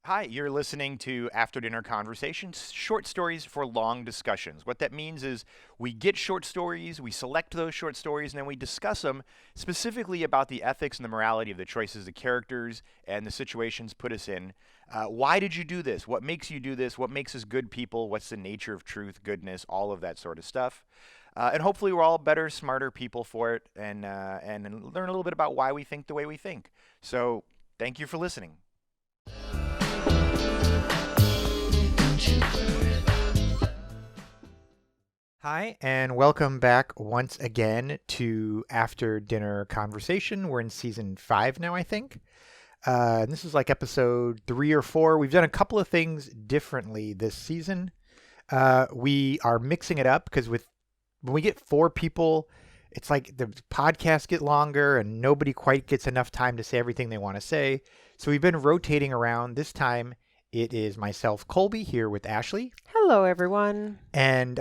Hi, you're listening to After Dinner Conversations, short stories for long discussions. What that means is we get short stories, we select those short stories, and then we discuss them specifically about the ethics and the morality of the choices the characters and the situations put us in. Why did you do this? What makes you do this? What makes us good people? What's the nature of truth, goodness, all of that sort of stuff. And hopefully we're all better, smarter people for it and learn a little bit about why we think the way we think. So thank you for listening. Hi, and welcome back once again to After Dinner Conversation. We're in season 5 now, I think. And this is like episode 3 or 4. We've done a couple of things differently this season. We are mixing it up because when we get 4 people, it's like the podcasts get longer and nobody quite gets enough time to say everything they want to say. So we've been rotating around. This time it is myself, Kolby, here with Ashley. Hello, everyone. And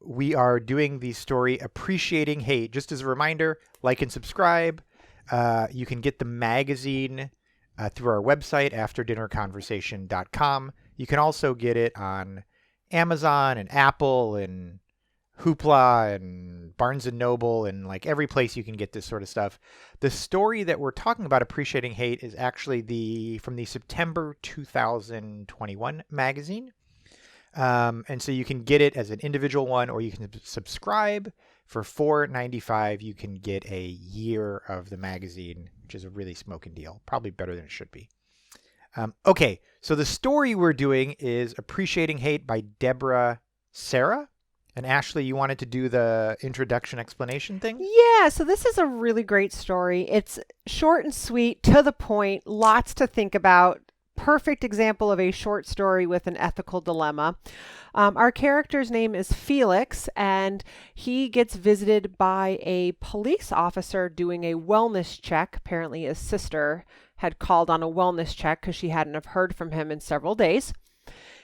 we are doing the story Appreciating Hate. Just as a reminder, like and subscribe. You can get the magazine through our website, afterdinnerconversation.com. You can also get it on Amazon and Apple and Hoopla and Barnes & Noble and like every place you can get this sort of stuff. The story that we're talking about, Appreciating Hate, is actually from the September 2021 magazine. And so you can get it as an individual one, or you can subscribe for $4.95. You can get a year of the magazine, which is a really smoking deal. Probably better than it should be. Okay, so the story we're doing is Appreciating Hate by Deborah Serra. And Ashley, you wanted to do the introduction explanation thing? Yeah, so this is a really great story. It's short and sweet, to the point, lots to think about. Perfect example of a short story with an ethical dilemma. Our character's name is Felix, and he gets visited by a police officer doing a wellness check. Apparently his sister had called on a wellness check because she hadn't have heard from him in several days.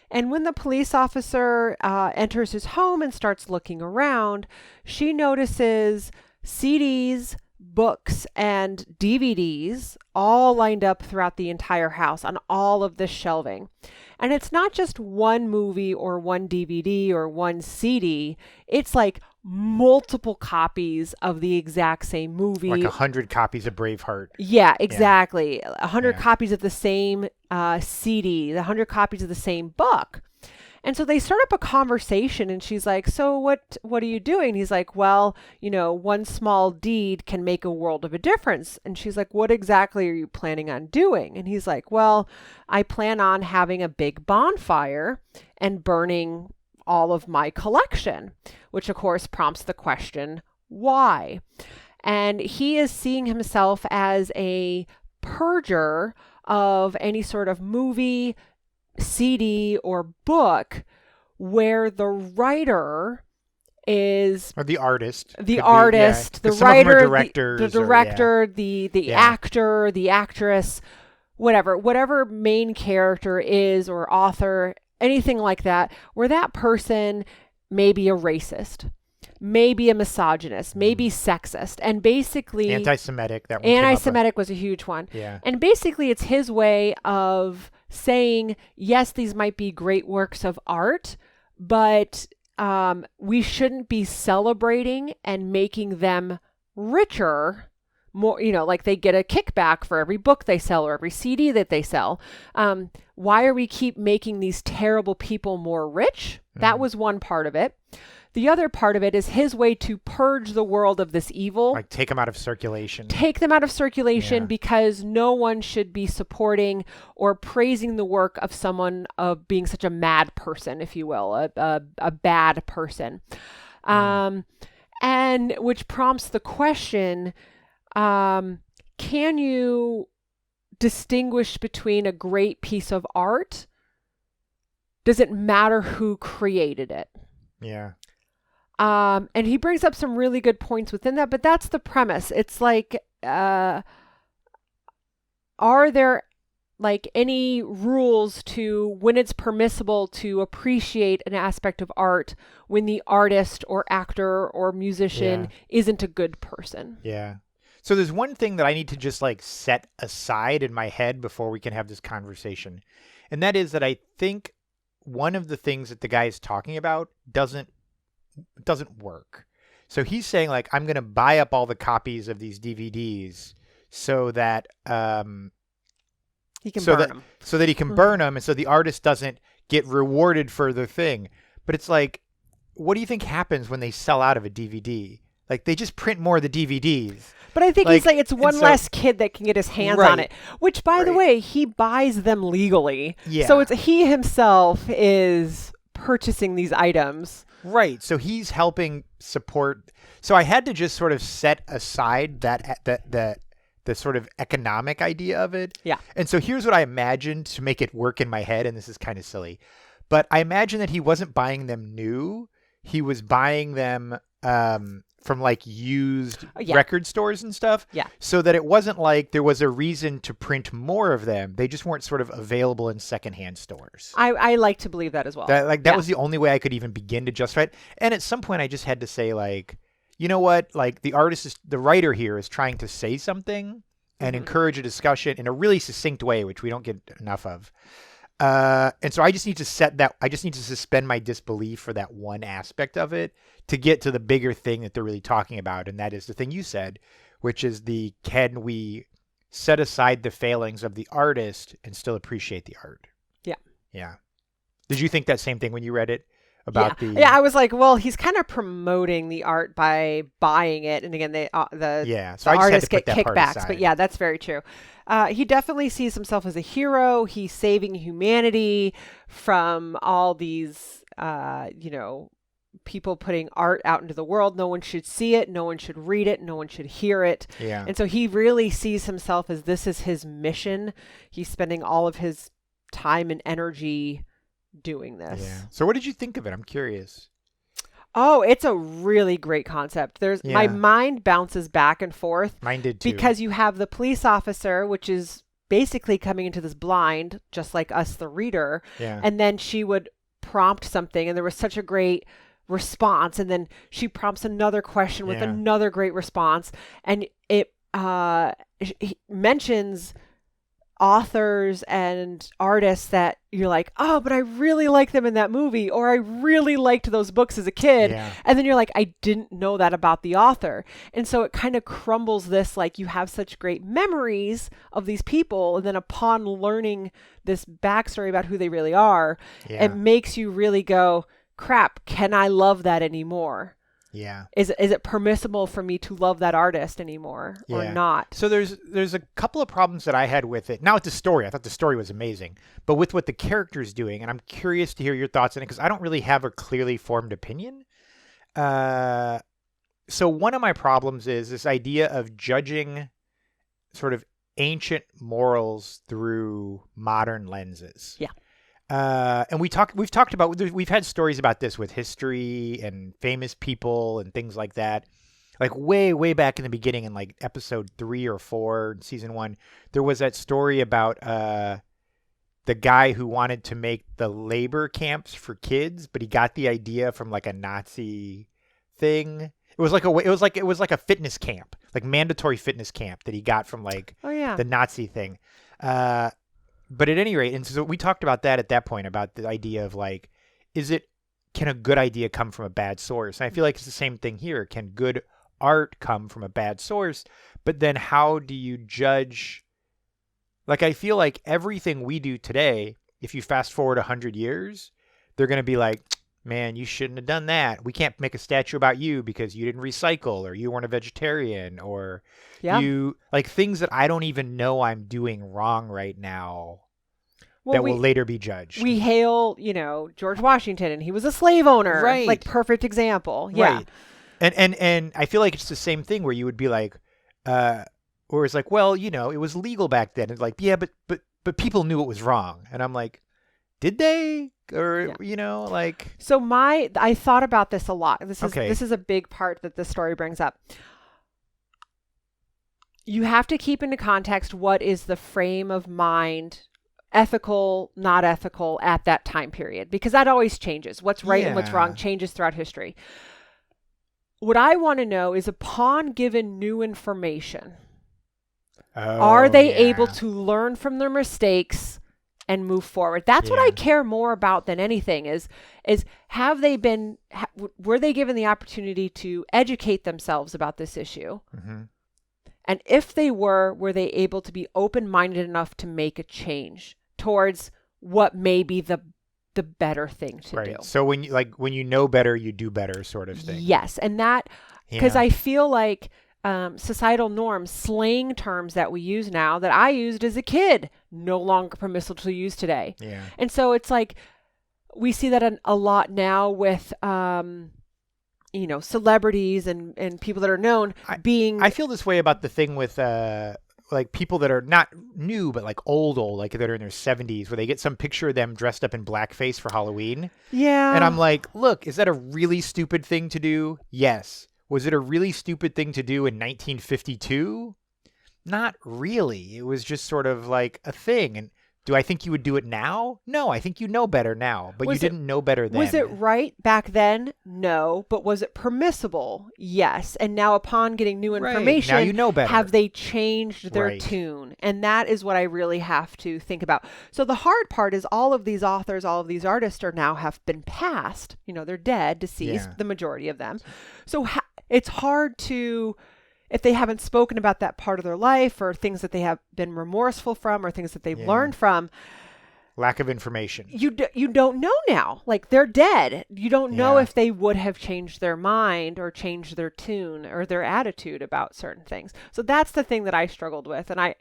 And when the police officer enters his home and starts looking around, she notices CDs, books, and DVDs all lined up throughout the entire house on all of this shelving. And it's not just one movie or one DVD or one CD. It's like multiple copies of the exact same movie. Like 100 copies of Braveheart. Yeah, exactly. 100 copies of the same CD, 100 copies of the same book. And so they start up a conversation, and she's like, so what are you doing? He's like, well, one small deed can make a world of a difference. And she's like, what exactly are you planning on doing? And he's like, well, I plan on having a big bonfire and burning all of my collection, which of course prompts the question, why? And he is seeing himself as a purger of any sort of movie, CD, or book where the writer is, or the artist, the writer, the director, the actor, the actress, whatever main character is, or author, anything like that, where that person may be a racist, maybe a misogynist, maybe sexist, and basically anti-Semitic. Anti-Semitic was a huge one. Yeah. And basically it's his way of saying, yes, these might be great works of art, but we shouldn't be celebrating and making them richer. More, like they get a kickback for every book they sell or every CD that they sell. Why are we keep making these terrible people more rich? That was one part of it. The other part of it is his way to purge the world of this evil. Like take them out of circulation. Because no one should be supporting or praising the work of someone of being such a mad person, if you will, a bad person. And which prompts the question, can you distinguish between a great piece of art? Does it matter who created it? Yeah. And he brings up some really good points within that, but that's the premise. It's like, are there like any rules to when it's permissible to appreciate an aspect of art when the artist or actor or musician isn't a good person? Yeah. So there's one thing that I need to just like set aside in my head before we can have this conversation. And that is that I think one of the things that the guy is talking about doesn't work. So he's saying like, I'm going to buy up all the copies of these DVDs so that he can burn them. So that he can burn them, and so the artist doesn't get rewarded for the thing. But it's like, what do you think happens when they sell out of a DVD? Like, they just print more of the DVDs. But I think he's like, it's one less kid that can get his hands on it. Which, by the way, he buys them legally. Yeah. So he himself is purchasing these items. Right. So he's helping support. So I had to just sort of set aside the sort of economic idea of it. Yeah. And so here's what I imagined to make it work in my head, and this is kind of silly. But I imagine that he wasn't buying them new. He was buying them from like used record stores and stuff. Yeah. So that it wasn't like there was a reason to print more of them. They just weren't sort of available in secondhand stores. I like to believe that as well. That was the only way I could even begin to justify it. And at some point I just had to say like, you know what? Like the writer here is trying to say something and encourage a discussion in a really succinct way, which we don't get enough of. And so I just need to suspend my disbelief for that one aspect of it to get to the bigger thing that they're really talking about. And that is the thing you said, which is can we set aside the failings of the artist and still appreciate the art? Yeah. Yeah. Did you think that same thing when you read it? Yeah, I was like, well, he's kind of promoting the art by buying it, and again, the artists get kickbacks. But yeah, that's very true. He definitely sees himself as a hero. He's saving humanity from all these, people putting art out into the world. No one should see it. No one should read it. No one should hear it. Yeah. And so he really sees himself as this is his mission. He's spending all of his time and energy doing this. Yeah. So what did you think of it? I'm curious. Oh, it's a really great concept. My mind bounces back and forth. Mine did too. Because you have the police officer, which is basically coming into this blind, just like us, the reader. Yeah. And then she would prompt something, and there was such a great response. And then she prompts another question with another great response. And it mentions authors and artists that you're like, oh, but I really like them in that movie, or I really liked those books as a kid. Yeah. And then you're like, I didn't know that about the author. And so it kind of crumbles this, like you have such great memories of these people. And then upon learning this backstory about who they really are, it makes you really go, crap, can I love that anymore? Yeah. Is it permissible for me to love that artist anymore or not? So there's a couple of problems that I had with it. Not with the story. I thought the story was amazing. But with what the character's doing, and I'm curious to hear your thoughts on it because I don't really have a clearly formed opinion. So one of my problems is this idea of judging sort of ancient morals through modern lenses. Yeah. And we've talked about, we've had stories about this with history and famous people and things like that. Like way, way back in the beginning in like episode 3 or 4 in season 1, there was that story about, the guy who wanted to make the labor camps for kids, but he got the idea from like a Nazi thing. It was like a fitness camp, like mandatory fitness camp that he got from like the Nazi thing. But at any rate, and so we talked about that at that point, about the idea of like, can a good idea come from a bad source? And I feel like it's the same thing here. Can good art come from a bad source? But then how do you judge? Like, I feel like everything we do today, if you fast forward 100 years, they're going to be like, man, you shouldn't have done that. We can't make a statue about you because you didn't recycle, or you weren't a vegetarian, or you like things that I don't even know I'm doing wrong right now that will later be judged. We hail, George Washington, and he was a slave owner. Right. Like, perfect example. Yeah. Right. And I feel like it's the same thing where you would be like, or it's like, well, it was legal back then. And like, yeah, but people knew it was wrong. And I'm like, did they? Or, like. So I thought about this a lot. This is a big part that the story brings up. You have to keep into context what is the frame of mind, ethical, not ethical, at that time period, because that always changes. What's right and what's wrong changes throughout history. what I want to know is, upon given new information, Oh, are they yeah. able to learn from their mistakes and move forward? That's what I care more about than anything is have they been, were they given the opportunity to educate themselves about this issue? Mm-hmm. And if they were they able to be open-minded enough to make a change towards what may be the better thing to do? So when you know better, you do better, sort of thing. Yes, and that, because I feel like societal norms, slang terms that we use now that I used as a kid, no longer permissible to use today. Yeah. And so it's like we see that a lot now with celebrities and people that are known being. I feel this way about the thing with like people that are not new but like old, like that are in their 70s, where they get some picture of them dressed up in blackface for Halloween. Yeah. And I'm like, look, is that a really stupid thing to do? Yes. Was it a really stupid thing to do in 1952? Not really. It was just sort of like a thing. And do I think you would do it now? No, I think you know better now, but you didn't know better then. Was it right back then? No. But was it permissible? Yes. And now, upon getting new information, now you know better. Have they changed their tune? And that is what I really have to think about. So the hard part is all of these authors, all of these artists have been passed. They're dead, deceased, the majority of them. So it's hard to, if they haven't spoken about that part of their life, or things that they have been remorseful from, or things that they've learned from. Lack of information. You don't know now. Like, they're dead. You don't know if they would have changed their mind or changed their tune or their attitude about certain things. So that's the thing that I struggled with. And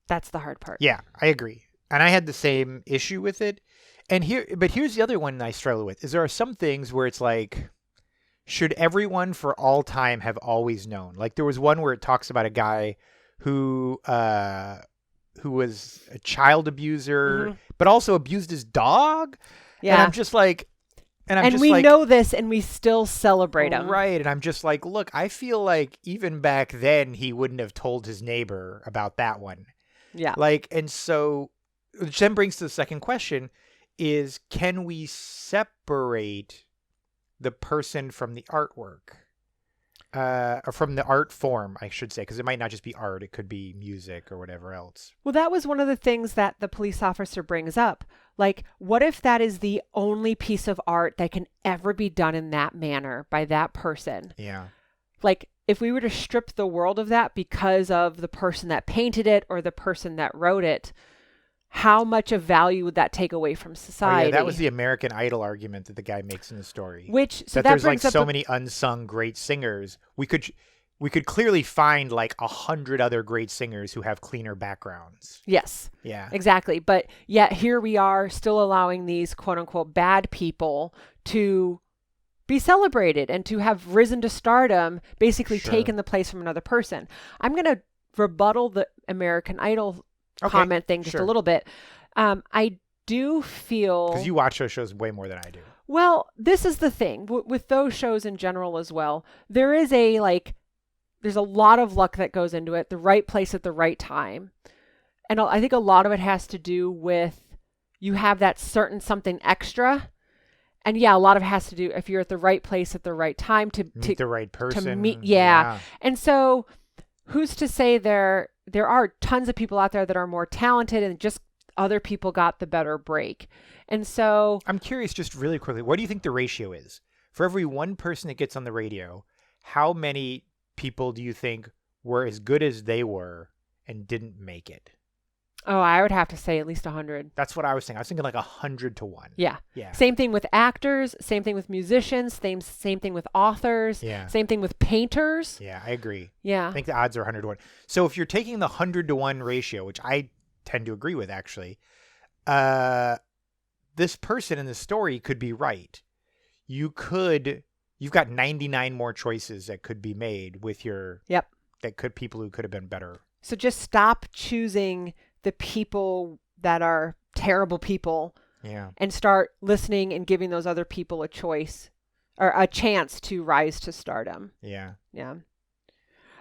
that's the hard part. Yeah, I agree. And I had the same issue with it. But here's the other one I struggle with, is there are some things where it's like, should everyone for all time have always known? Like, there was one where it talks about a guy who was a child abuser, but also abused his dog. Yeah. And I'm just like, and we know this, and we still celebrate him. Right. And I'm just like, look, I feel like even back then he wouldn't have told his neighbor about that one. Yeah. And so, which then brings to the second question is, can we separate the person from the artwork, or from the art form, I should say, because it might not just be art. It could be music or whatever else. Well, that was one of the things that the police officer brings up. Like, what if that is the only piece of art that can ever be done in that manner by that person? Yeah. Like, if we were to strip the world of that because of the person that painted it or the person that wrote it, how much of value would that take away from society? Oh, yeah, that was the American Idol argument that the guy makes in the story. That there's brings like up so many unsung great singers. We could clearly find like 100 other great singers who have cleaner backgrounds. Yes. Yeah. Exactly. But yet here we are still allowing these quote unquote bad people to be celebrated and to have risen to stardom, basically taken the place from another person. I'm going to rebuttal the American Idol comment thing just a little bit. I do feel, because you watch those shows way more than I do. Well, this is the thing with those shows in general as well. There's a lot of luck that goes into it, the right place at the right time. And I think a lot of it has to do with, you have that certain something extra. And a lot of it has to do if you're at the right place at the right time to meet the right person. Yeah. And so who's to say there are tons of people out there that are more talented, and just other people got the better break. And so I'm curious, just really quickly, what do you think the ratio is? For every one person that gets on the radio, how many people do you think were as good as they were and didn't make it? Oh, I would have to say at least 100. That's what I was thinking. I was thinking like 100 to 1. Yeah. Same thing with actors. Same thing with musicians. Same thing with authors. Yeah. Same thing with painters. Yeah, I agree. Yeah. I think the odds are 100 to 1. So if you're taking the 100 to 1 ratio, which I tend to agree with actually, this person in the story could be right. You've got 99 more choices that could be made with your, people who could have been better. So just stop choosing the people that are terrible people, and start listening and giving those other people a choice or a chance to rise to stardom. Yeah.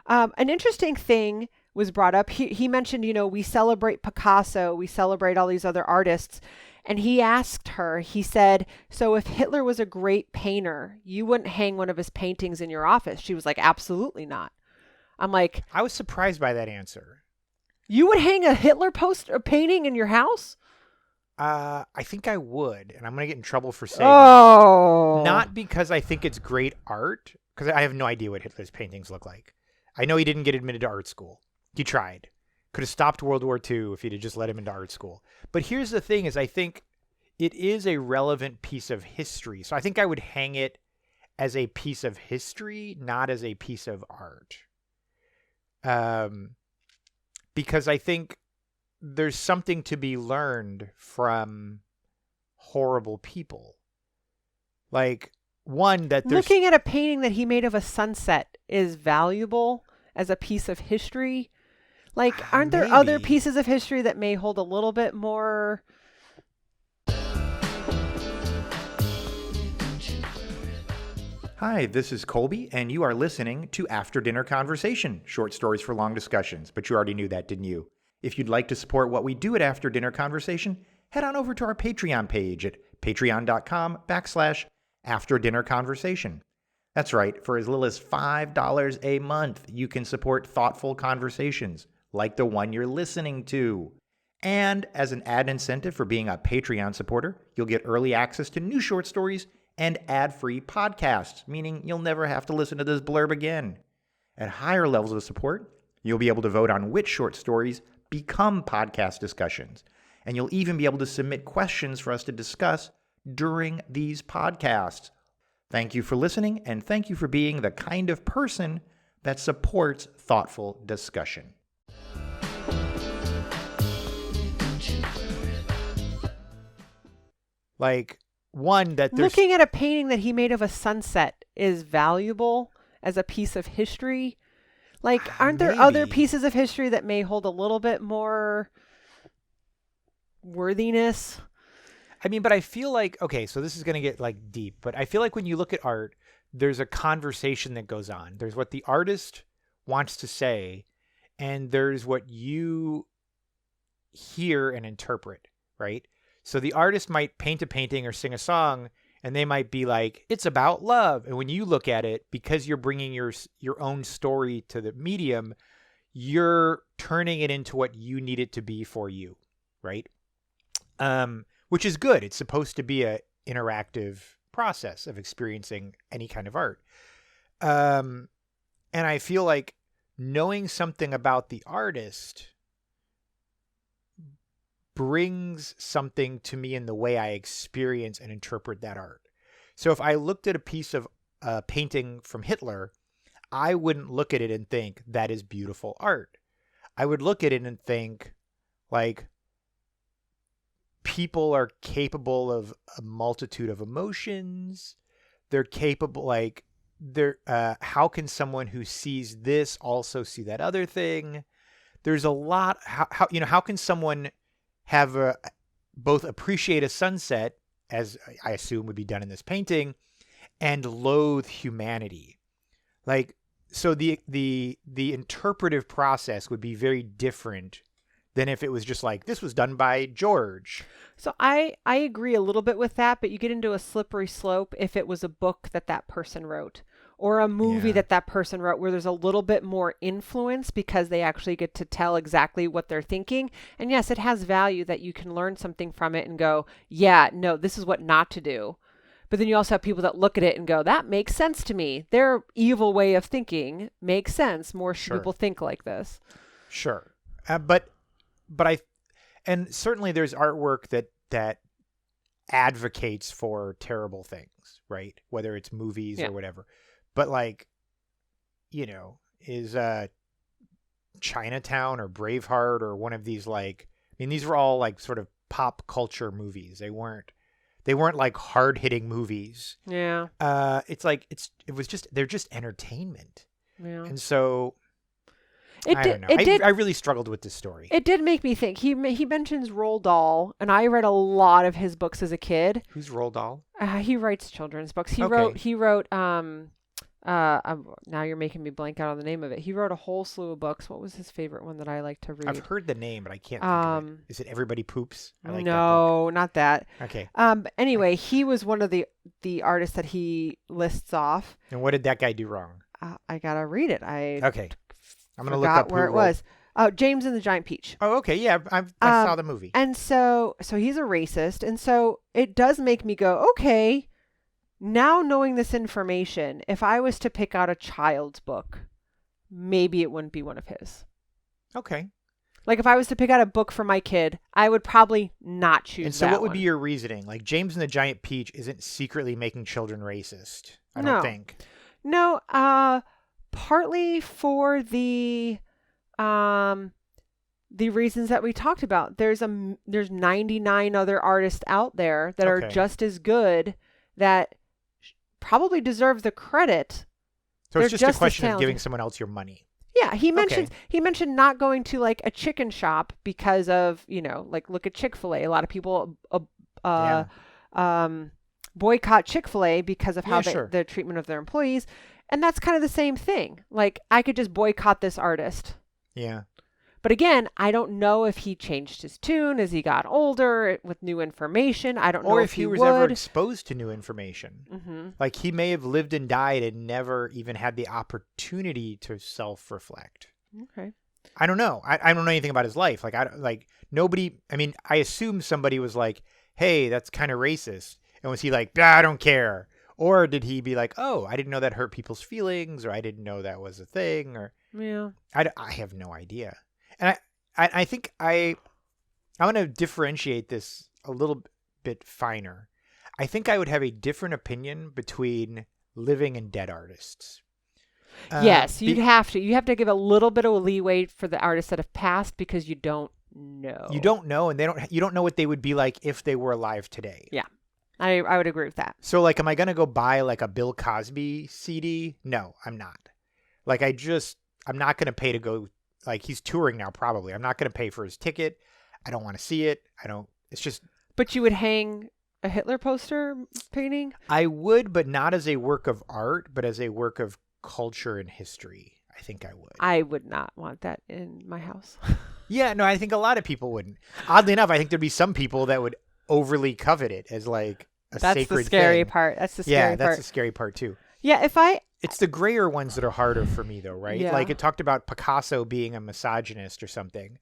An interesting thing was brought up. He mentioned, we celebrate Picasso, we celebrate all these other artists, And he asked her, he said, so if Hitler was a great painter, you wouldn't hang one of his paintings in your office. She was like, absolutely not. I'm like, I was surprised by that answer. You would hang a Hitler poster painting in your house? I think I would, and I'm going to get in trouble for saying Oh. Not because I think it's great art, because I have no idea what Hitler's paintings look like. I know he didn't get admitted to art school. He tried. Could have stopped World War II if he'd have just let him into art school. But here's the thing is I think it is a relevant piece of history. So I think I would hang it as a piece of history, not as a piece of art. Because I think there's something to be learned from horrible people. Like, one, that there's... Looking at a painting that he made of a sunset is valuable as a piece of history. Like, aren't there other pieces of history that may hold a little bit more... Hi, this is Kolby, and you are listening to After Dinner Conversation, short stories for long discussions. But you already knew that, didn't you? If you'd like to support what we do at After Dinner Conversation, head on over to our Patreon page at patreon.com/afterdinnerconversation. That's right, for as little as $5 a month, you can support thoughtful conversations like the one you're listening to. And as an added incentive for being a Patreon supporter, you'll get early access to new short stories and ad-free podcasts, meaning you'll never have to listen to this blurb again. At higher levels of support, you'll be able to vote on which short stories become podcast discussions. And you'll even be able to submit questions for us to discuss during these podcasts. Thank you for listening, and thank you for being the kind of person that supports thoughtful discussion. Like, one, that there's... Looking at a painting that he made of a sunset is valuable as a piece of history. Like, aren't there other pieces of history that may hold a little bit more worthiness? I mean, but I feel like, okay, so this is going to get like deep, but I feel like when you look at art, there's a conversation that goes on. There's what the artist wants to say, and there's what you hear and interpret, right? So the artist might paint a painting or sing a song, and they might be like, it's about love. And when you look at it, because you're bringing your own story to the medium, you're turning it into what you need it to be for you, right? Which is good. It's supposed to be an interactive process of experiencing any kind of art. And I feel like knowing something about the artist brings something to me in the way I experience and interpret that art. So if I looked at a piece of painting from Hitler, I wouldn't look at it and think that is beautiful art. I would look at it and think, like, people are capable of a multitude of emotions. They're capable, like, how can someone who sees this also see that other thing? There's a lot. How can someone have both appreciate a sunset, as I assume would be done in this painting, and loathe humanity? Like, so the interpretive process would be very different than if it was just like, this was done by George. So I agree a little bit with that, but you get into a slippery slope if it was a book that person wrote, or a movie that person wrote, where there's a little bit more influence because they actually get to tell exactly what they're thinking. And yes, it has value that you can learn something from it and go, yeah, no, this is what not to do. But then you also have people that look at it and go, that makes sense to me. Their evil way of thinking makes sense. More people think like this. Sure. And certainly there's artwork that advocates for terrible things, right? Whether it's movies or whatever. But, like, is Chinatown or Braveheart or one of these, like, I mean, these were all like sort of pop culture movies. They weren't like hard hitting movies. Yeah. They're just entertainment. Yeah. And so I don't know. I really struggled with this story. It did make me think. He mentions Roald Dahl, and I read a lot of his books as a kid. Who's Roald Dahl? He writes children's books. He wrote Now you're making me blank out on the name of it. He wrote a whole slew of books. What was his favorite one that I like to read? I've heard the name, but I can't think of it. Is it Everybody Poops? I like that book. No, not that. Okay. Anyway, he was one of the artists that he lists off. And what did that guy do wrong? I gotta read it. Okay. I'm gonna look up where it was. Oh, James and the Giant Peach. Oh, okay. Yeah, I saw the movie. And so he's a racist, and so it does make me go, okay. Now knowing this information, if I was to pick out a child's book, maybe it wouldn't be one of his. Okay. Like if I was to pick out a book for my kid, I would probably not choose that. And so what would be your reasoning? Like James and the Giant Peach isn't secretly making children racist, I don't think. No, partly for the reasons that we talked about. There's 99 other artists out there that are just as good that probably deserve the credit. So it's just a question of giving someone else your money. Yeah, he mentioned not going to like a chicken shop because of, like look at Chick-fil-A. A lot of people boycott Chick-fil-A because of how the treatment of their employees. And that's kind of the same thing. Like I could just boycott this artist. Yeah. But again, I don't know if he changed his tune as he got older with new information. I don't know if he was ever exposed to new information. Mm-hmm. Like he may have lived and died and never even had the opportunity to self-reflect. Okay. I don't know. I don't know anything about his life. Nobody. I mean, I assume somebody was like, "Hey, that's kind of racist," and was he like, "I don't care," or did he be like, "Oh, I didn't know that hurt people's feelings," or "I didn't know that was a thing," or yeah, I have no idea. And I think I want to differentiate this a little bit finer. I think I would have a different opinion between living and dead artists. Yes, you'd have to. You have to give a little bit of leeway for the artists that have passed because you don't know. You don't know, and you don't know what they would be like if they were alive today. Yeah, I would agree with that. So, like, am I going to go buy like a Bill Cosby CD? No, I'm not. Like, I'm not going to pay to go. Like he's touring now, probably. I'm not going to pay for his ticket. I don't want to see it. It's just. But you would hang a Hitler poster painting? I would, but not as a work of art, but as a work of culture and history. I think I would. I would not want that in my house. Yeah, no, I think a lot of people wouldn't. Oddly enough, I think there'd be some people that would overly covet it as like a sacred thing. That's the scary part. That's the scary part. Yeah, that's the scary part too. Yeah, It's the grayer ones that are harder for me, though, right? Yeah. Like it talked about Picasso being a misogynist or something.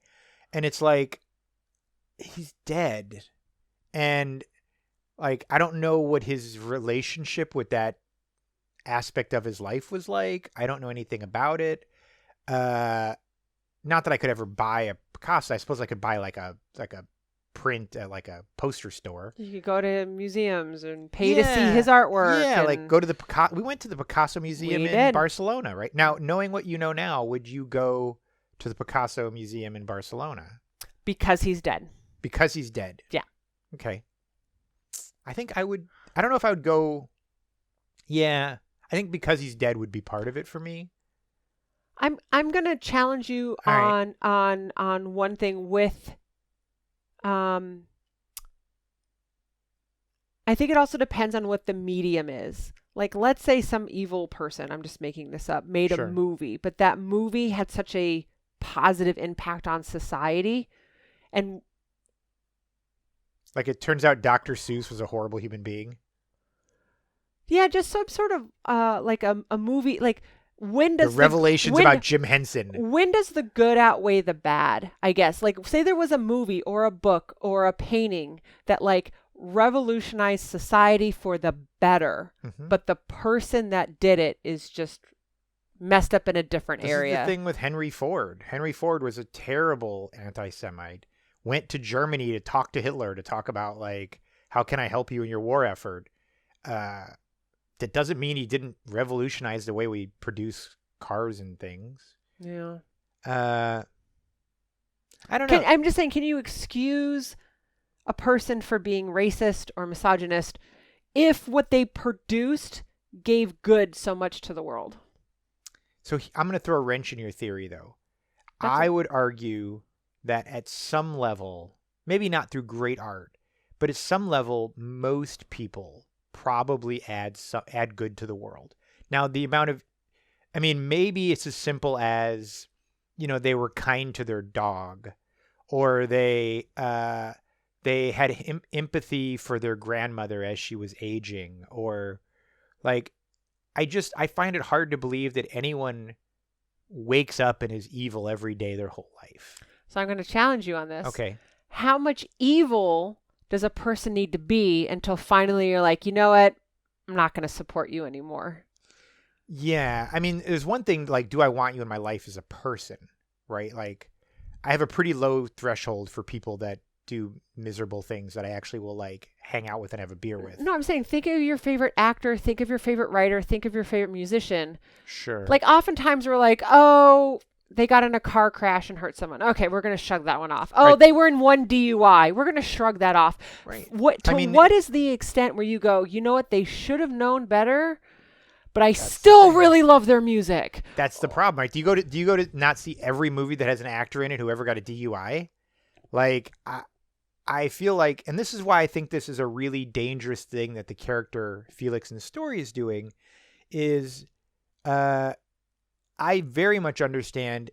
And it's like, he's dead. And like, I don't know what his relationship with that aspect of his life was like. I don't know anything about it. Not that I could ever buy a Picasso. I suppose I could buy like a print at like a poster store. You could go to museums and pay to see his artwork. Yeah, like go to the Picasso. We went to the Picasso Museum in Barcelona, right? Now, knowing what you know now, would you go to the Picasso Museum in Barcelona? Because he's dead. Because he's dead. Yeah. Okay. I think I would. I don't know if I would go. Yeah, I think because he's dead would be part of it for me. I'm gonna challenge you on one thing with. I think it also depends on what the medium is. Like, let's say some evil person, I'm just making this up, made a movie, but that movie had such a positive impact on society. And like, it turns out Dr. Seuss was a horrible human being. Yeah, just some sort of, like a movie, like, when does the revelations about Jim Henson? When does the good outweigh the bad? I guess, like, say there was a movie or a book or a painting that like revolutionized society for the better, but the person that did it is just messed up in a different area. This is the thing with Henry Ford. Henry Ford was a terrible anti-Semite. Went to Germany to talk to Hitler to talk about like, how can I help you in your war effort? That doesn't mean he didn't revolutionize the way we produce cars and things. Yeah. I don't know. I'm just saying, can you excuse a person for being racist or misogynist if what they produced gave good so much to the world? So I'm going to throw a wrench in your theory, though. I would argue that at some level, maybe not through great art, but at some level, most people probably add good to the world. Now, the amount of, I mean, maybe it's as simple as, they were kind to their dog, or they had empathy for their grandmother as she was aging, or like, I find it hard to believe that anyone wakes up and is evil every day their whole life. So I'm going to challenge you on this. Okay. How much evil does a person need to be until finally you're like, you know what? I'm not going to support you anymore. Yeah. I mean, there's one thing, like, do I want you in my life as a person, right? Like, I have a pretty low threshold for people that do miserable things that I actually will, like, hang out with and have a beer with. No, I'm saying think of your favorite actor, think of your favorite writer, think of your favorite musician. Sure. Like, oftentimes we're like, oh, they got in a car crash and hurt someone. Okay, we're going to shrug that one off. Oh, Right. they were in one DUI. We're going to shrug that off. Right. What is the extent where you go, you know what, they should have known better, but I That's still the thing. really love their music. That's the problem, right? Do you go to not see every movie that has an actor in it who ever got a DUI? Like, I feel like, and this is why I think this is a really dangerous thing that the character Felix in the story is doing, is I very much understand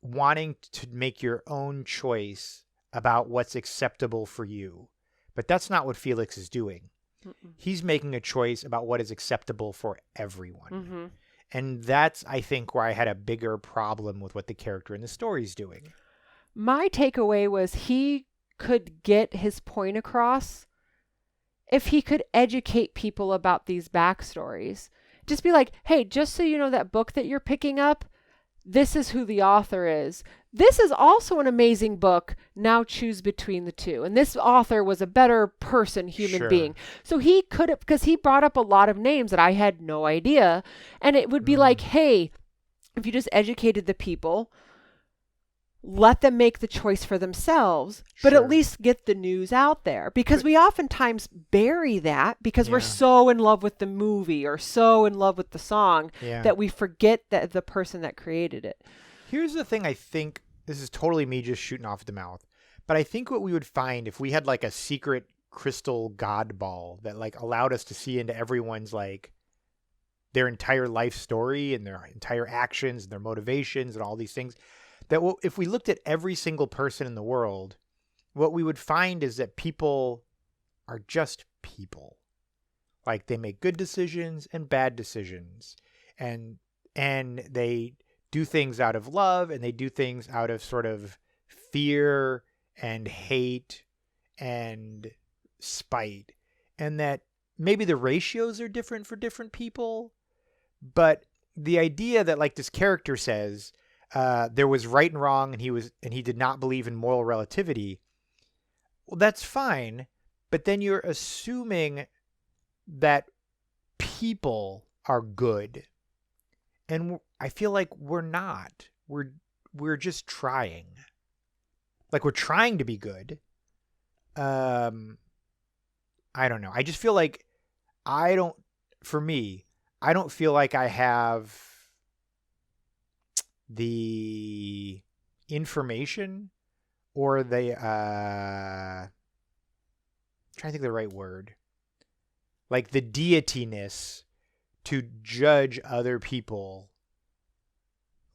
wanting to make your own choice about what's acceptable for you. But that's not what Felix is doing. Mm-mm. He's making a choice about what is acceptable for everyone. Mm-hmm. And that's, I think, where I had a bigger problem with what the character in the story is doing. My takeaway was he could get his point across if he could educate people about these backstories. Just be like, hey, just so you know, that book that you're picking up, this is who the author is. This is also an amazing book. Now choose between the two. And this author was a better person, human Sure. being. So he could have, because he brought up a lot of names that I had no idea. And it would be like, hey, if you just educated the people, let them make the choice for themselves, but Sure. at least get the news out there, because we oftentimes bury that because we're Yeah. so in love with the movie or so in love with the song Yeah. that we forget that the person that created it. Here's the thing. I think this is totally me just shooting off the mouth, but I think what we would find if we had like a secret crystal god ball that like allowed us to see into everyone's like their entire life story and their entire actions and their motivations and all these things, that if we looked at every single person in the world, what we would find is that people are just people. Like, they make good decisions and bad decisions, and they do things out of love, and they do things out of sort of fear and hate and spite, and that maybe the ratios are different for different people, but the idea that, like, this character says, there was right and wrong, and he did not believe in moral relativity. Well, that's fine, but then you're assuming that people are good, and I feel like we're not. We're just trying. Like, we're trying to be good. I don't know. I just feel like for me, I don't feel like I have the information or the trying to think of the right word, like the deityness to judge other people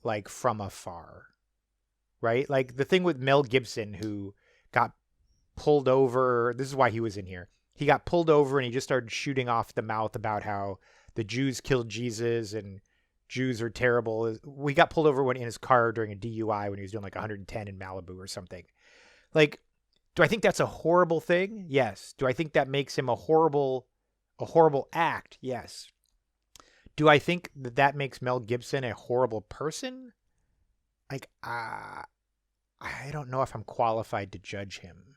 like from afar, right? Like the thing with Mel Gibson, who got pulled over. This is why he was in here. He got pulled over and he just started shooting off the mouth about how the Jews killed Jesus and Jews are terrible. We got pulled over in his car during a DUI when he was doing like 110 in Malibu or something. Like, do I think that's a horrible thing? Yes. Do I think that makes him a horrible act? Yes. Do I think that makes Mel Gibson a horrible person? Like, I don't know if I'm qualified to judge him.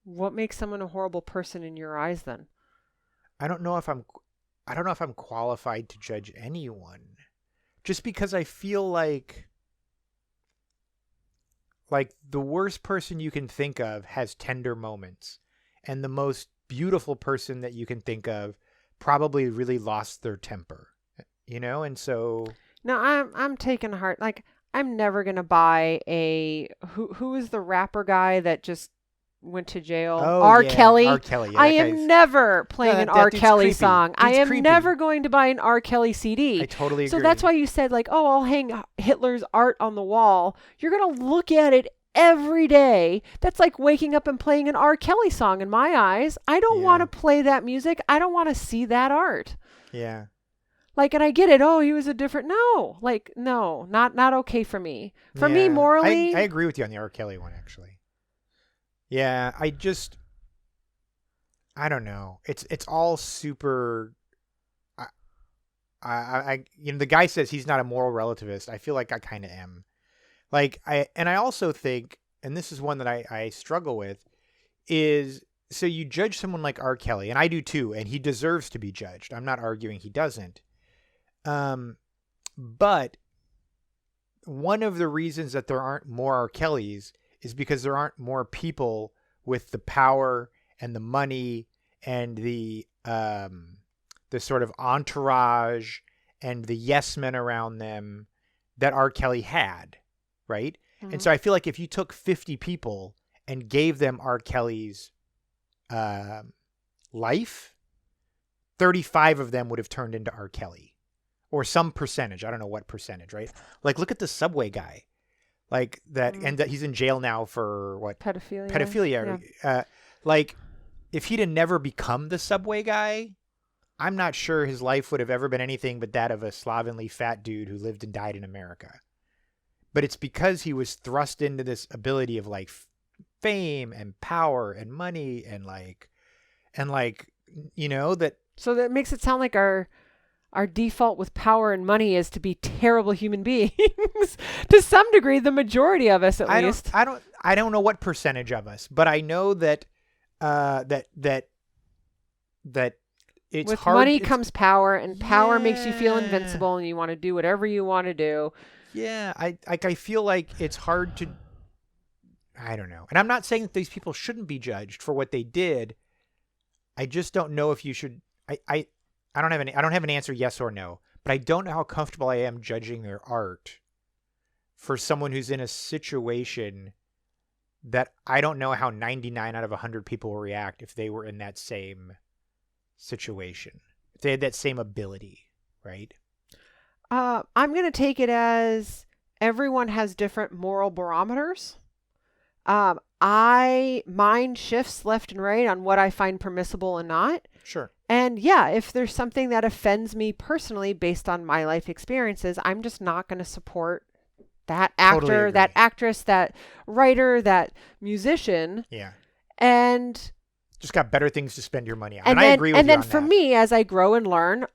What makes someone a horrible person in your eyes then? I don't know if I'm qualified to judge anyone. Just because I feel like the worst person you can think of has tender moments, and the most beautiful person that you can think of probably really lost their temper, and so. No, I'm taking heart. Like, I'm never gonna buy who is the rapper guy that just went to jail. Oh, R. yeah. Kelly. R. Kelly. Yeah, I that am guy's- never playing No, an that R. dude's Kelly creepy. song. I Dude's am creepy. never going to buy an R. Kelly CD. I totally agree. So that's why you said like, oh, I'll hang Hitler's art on the wall. You're going to look at it every day. That's like waking up and playing an R. Kelly song in my eyes. I don't want to play that music. I don't want to see that art. Yeah. Like, and I get it. Oh, he was a different. No, like, no, not okay for me. For me, Yeah. morally. I agree with you on the R. Kelly one, actually. Yeah, I don't know. It's all super. The guy says he's not a moral relativist. I feel like I kind of am. Like I also think, and this is one that I struggle with, is so you judge someone like R. Kelly, and I do too, and he deserves to be judged. I'm not arguing he doesn't. But one of the reasons that there aren't more R. Kellys is because there aren't more people with the power and the money and the sort of entourage and the yes men around them that R. Kelly had, right? Mhm. And so I feel like if you took 50 people and gave them R. Kelly's life, 35 of them would have turned into R. Kelly. Or some percentage. I don't know what percentage, right? Like, look at the Subway guy. Like that, and that he's in jail now for what? Pedophilia. Yeah. Like, if he'd have never become the Subway guy, I'm not sure his life would have ever been anything but that of a slovenly fat dude who lived and died in America. But it's because he was thrust into this ability of like fame and power and money and like, that. So that makes it sound like our default with power and money is to be terrible human beings. To some degree, the majority of us, at least. I don't know what percentage of us, but I know that it's with hard. Money comes power, and power makes you feel invincible, and you want to do whatever you want to do. Yeah, I feel like it's hard to. I don't know, and I'm not saying that these people shouldn't be judged for what they did. I just don't know if you should. I don't have an answer, yes or no, but I don't know how comfortable I am judging their art for someone who's in a situation that I don't know how 99 out of 100 people will react if they were in that same situation, if they had that same ability, right? I'm going to take it as everyone has different moral barometers. Mine shifts left and right on what I find permissible and not. Sure. And yeah, if there's something that offends me personally based on my life experiences, I'm just not going to support that actor, Totally that actress, that writer, that musician. Yeah. And just got better things to spend your money on. And I agree with you on that. And then for me, as I grow and learn,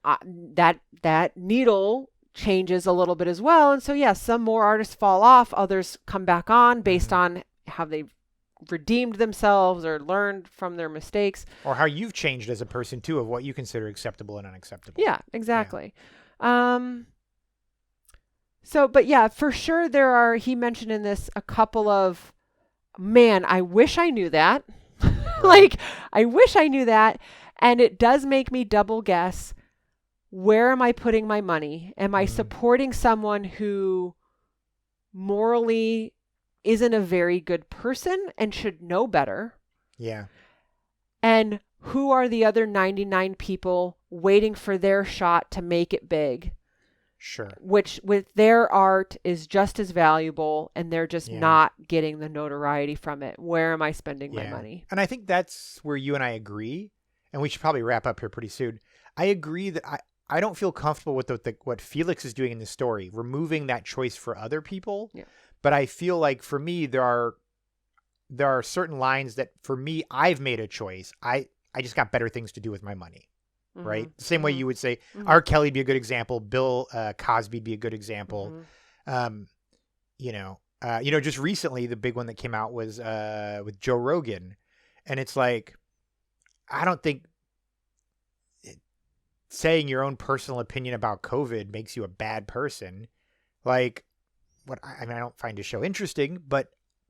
that needle changes a little bit as well. And so, yeah, some more artists fall off, others come back on based on how they've redeemed themselves or learned from their mistakes. Or how you've changed as a person, too, of what you consider acceptable and unacceptable. Yeah, exactly. Yeah. But yeah, for sure he mentioned in this a couple of, man, I wish I knew that. Like, I wish I knew that. And it does make me double guess, where am I putting my money? Am I supporting someone who morally isn't a very good person and should know better? Yeah. And who are the other 99 people waiting for their shot to make it big? Sure. Which with their art is just as valuable, and they're just not getting the notoriety from it. Where am I spending my money? And I think that's where you and I agree, and we should probably wrap up here pretty soon. I agree that I don't feel comfortable with what Felix is doing in this story, removing that choice for other people. Yeah. But I feel like for me, there are certain lines that for me, I've made a choice. I just got better things to do with my money. Mm-hmm. Right. The same way you would say R. Kelly be a good example. Bill Cosby be a good example. Just recently, the big one that came out was with Joe Rogan. And it's like, I don't think saying your own personal opinion about COVID makes you a bad person. Like, I don't find his show interesting, but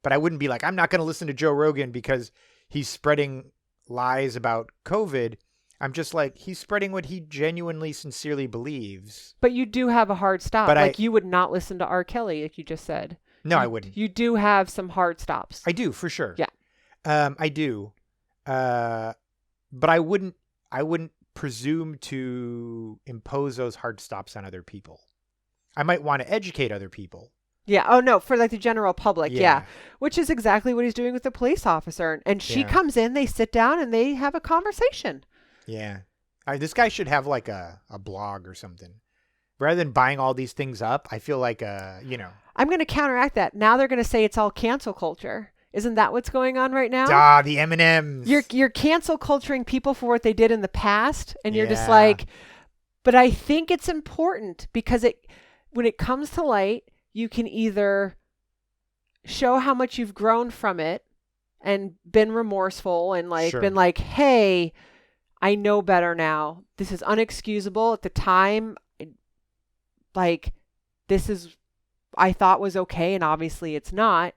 I wouldn't be like, I'm not going to listen to Joe Rogan because he's spreading lies about COVID. I'm just like, he's spreading what he genuinely, sincerely believes. But you do have a hard stop. But you would not listen to R. Kelly, like you just said. No, I wouldn't. You do have some hard stops. I do, for sure. Yeah. I do. But I wouldn't presume to impose those hard stops on other people. I might want to educate other people. Yeah. Oh, no, for like the general public. Yeah. Yeah. Which is exactly what he's doing with the police officer. And she Yeah. comes in, they sit down, and they have a conversation. Yeah. This guy should have like a blog or something. Rather than buying all these things up, I feel like, I'm going to counteract that. Now they're going to say it's all cancel culture. Isn't that what's going on right now? the M&Ms. You're cancel culturing people for what they did in the past, and you're just Yeah. like, but I think it's important because when it comes to light, you can either show how much you've grown from it and been remorseful and like Sure. been like, hey, I know better now. This is unexcusable. At the time, like, this is I thought was okay, and obviously it's not.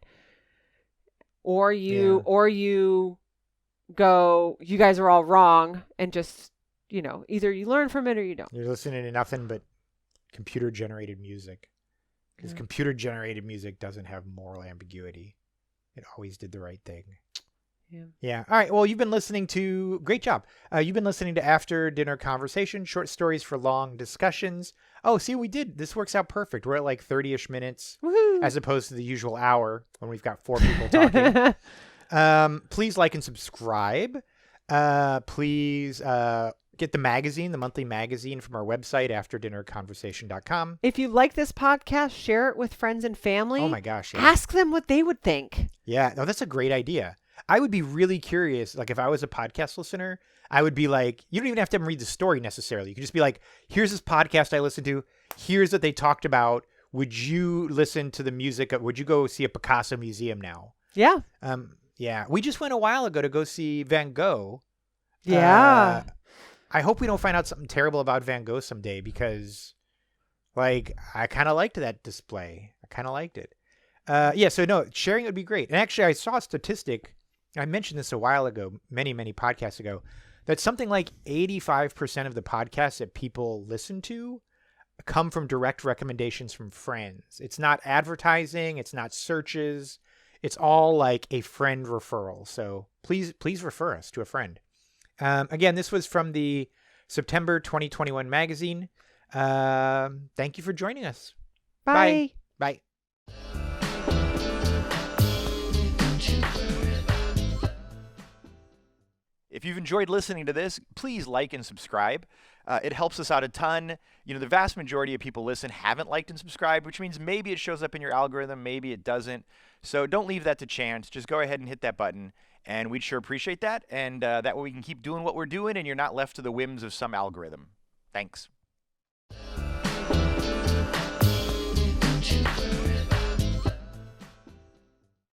Or you go, you guys are all wrong, and just, either you learn from it or you don't. You're listening to nothing but computer-generated music. Because computer-generated music doesn't have moral ambiguity. It always did the right thing. Yeah. All right. Well, you've been listening to... Great job. You've been listening to After Dinner Conversation, short stories for long discussions. Oh, see, we did. This works out perfect. We're at like 30-ish minutes. Woohoo! As opposed to the usual hour when we've got 4 people talking. Please like and subscribe. Please get the magazine, the monthly magazine from our website, afterdinnerconversation.com. If you like this podcast, share it with friends and family. Oh my gosh. Yeah. Ask them what they would think. Yeah. No, that's a great idea. I would be really curious. Like if I was a podcast listener, I would be like, you don't even have to read the story necessarily. You can just be like, here's this podcast I listened to. Here's what they talked about. Would you listen to the music? Would you go see a Picasso museum now? Yeah. Yeah. We just went a while ago to go see Van Gogh. Yeah. I hope we don't find out something terrible about Van Gogh someday because, like, I kind of liked that display. I kind of liked it. Yeah, so no, sharing would be great. And actually, I saw a statistic. I mentioned this a while ago, many, many podcasts ago, that something like 85% of the podcasts that people listen to come from direct recommendations from friends. It's not advertising. It's not searches. It's all like a friend referral. So please refer us to a friend. Again, this was from the September 2021 magazine. Thank you for joining us. Bye. Bye. If you've enjoyed listening to this, please like and subscribe. It helps us out a ton. The vast majority of people haven't liked and subscribed, which means maybe it shows up in your algorithm, maybe it doesn't. So don't leave that to chance. Just go ahead and hit that button, and we'd sure appreciate that. And that way we can keep doing what we're doing, and you're not left to the whims of some algorithm. Thanks.